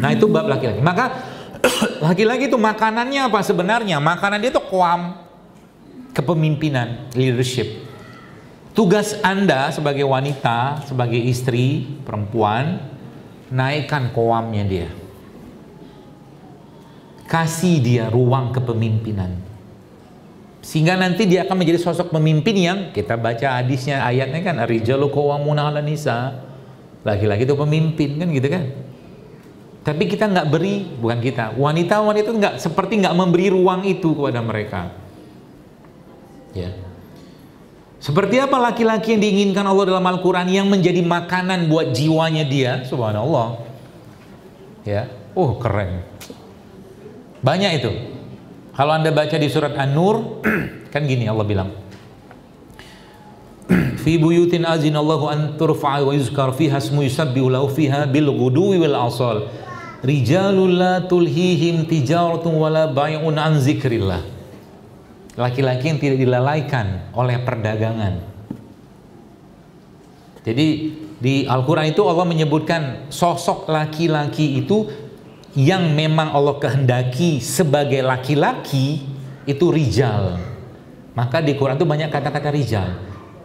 Nah itu bab laki-laki. Maka laki-laki itu makanannya apa sebenarnya? Makanan dia itu qawam, kepemimpinan, leadership. Tugas Anda sebagai wanita, sebagai istri, perempuan, naikkan qawamnya dia. Kasih dia ruang kepemimpinan. Sehingga nanti dia akan menjadi sosok pemimpin yang kita baca hadisnya, ayatnya kan, ar-rijalu qawwamuna 'alan nisa. Laki-laki itu pemimpin kan gitu kan. Tapi kita nggak beri, bukan kita, wanita-wanita itu seperti nggak memberi ruang itu kepada mereka. Ya. Seperti apa laki-laki yang diinginkan Allah dalam Al-Quran yang menjadi makanan buat jiwanya dia, subhanallah. Ya, keren. Banyak itu. Kalau Anda baca di surat An-Nur, kan gini Allah bilang, fi buyutin azinallahu an turfa'a wa yuzkar fiha ismu yusabbihu lahu fiha bil ghuduwi wal asal rijalul la tulhihim tijaratun wala bai'un an zikrillah. Laki-laki yang tidak dilalaikan oleh perdagangan. Jadi di Al-Quran itu Allah menyebutkan sosok laki-laki itu yang memang Allah kehendaki sebagai laki-laki itu rijal. Maka di Quran itu banyak kata-kata rijal.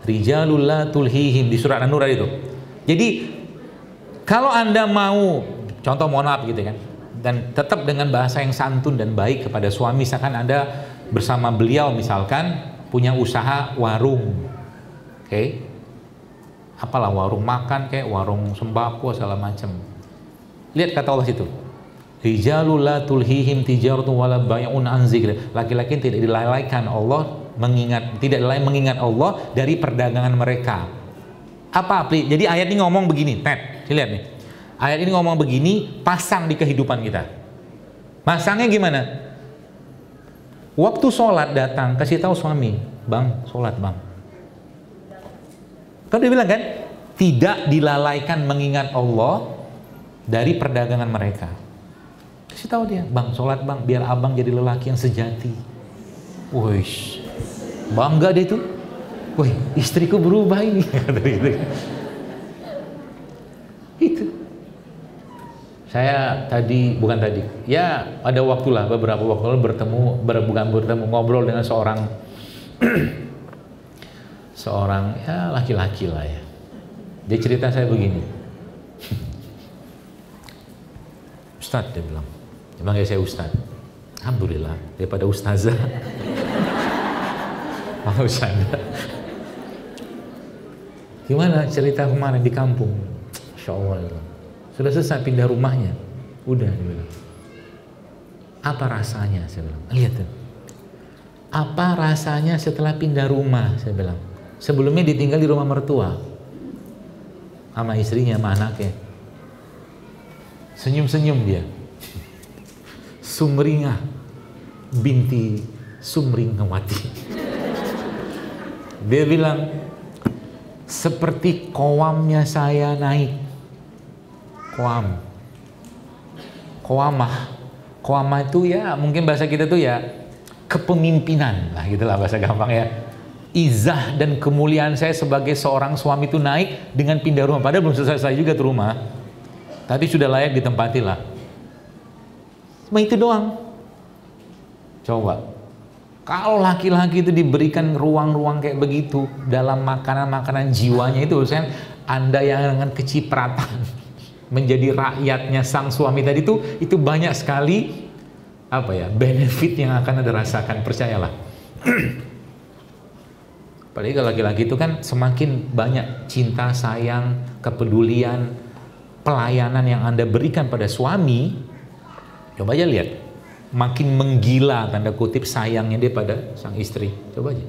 Rijalul la tulhihim di surat An-Nur itu. Jadi kalau Anda mau, contoh mohon maaf gitu kan, dan tetap dengan bahasa yang santun dan baik kepada suami, misalkan Anda bersama beliau misalkan punya usaha warung, oke? Apalah warung makan kayak warung sembako segala macam. Lihat kata Allah situ, rijalul la tulhihim tijaratun wala bai'un an zikr. Laki-laki tidak dilalaikan Allah tidak mengingat Allah dari perdagangan mereka. Apa? Jadi ayat ini ngomong begini, lihat nih. Ayat ini ngomong begini, pasang di kehidupan kita. Pasangnya gimana? Waktu sholat datang, kasih tahu suami, bang, sholat bang. Kan dia bilang kan, tidak dilalaikan mengingat Allah dari perdagangan mereka. Kasih tahu dia, bang, sholat bang, biar abang jadi lelaki yang sejati. Wih, bangga dia tuh. Wih, istriku berubah ini. Itu. Saya ya ada waktulah beberapa waktu lalu ngobrol dengan seorang ya laki-laki lah ya. Dia cerita saya begini, Ustadz, dia bilang, emang ya saya Ustadz, alhamdulillah daripada ustazah. Mau bercanda. Gimana cerita kemarin di kampung? Masya Allah, sudah selesai pindah rumahnya, udah dia bilang. Apa rasanya? Saya bilang, lihat tuh. Apa rasanya setelah pindah rumah? Saya bilang, sebelumnya ditinggal di rumah mertua sama istrinya, sama anaknya. Senyum-senyum dia. Sumringah binti Sumringawati. Dia bilang, seperti qawamnya saya naik. Qawamah itu ya mungkin bahasa kita tuh ya kepemimpinan lah, gitulah bahasa gampang ya. Izah dan kemuliaan saya sebagai seorang suami itu naik dengan pindah rumah. Padahal belum selesai juga tuh rumah, tapi sudah layak ditempati lah. Cuma itu doang. Coba kalau laki-laki itu diberikan ruang-ruang kayak begitu dalam makanan-makanan jiwanya itu, Anda yang dengan kecipratan menjadi rakyatnya sang suami tadi itu banyak sekali benefit yang akan Anda rasakan, percayalah. Apalagi kalau laki-laki itu kan semakin banyak cinta, sayang, kepedulian, pelayanan yang Anda berikan pada suami, coba aja lihat, makin menggila tanda kutip sayangnya dia pada sang istri, coba aja.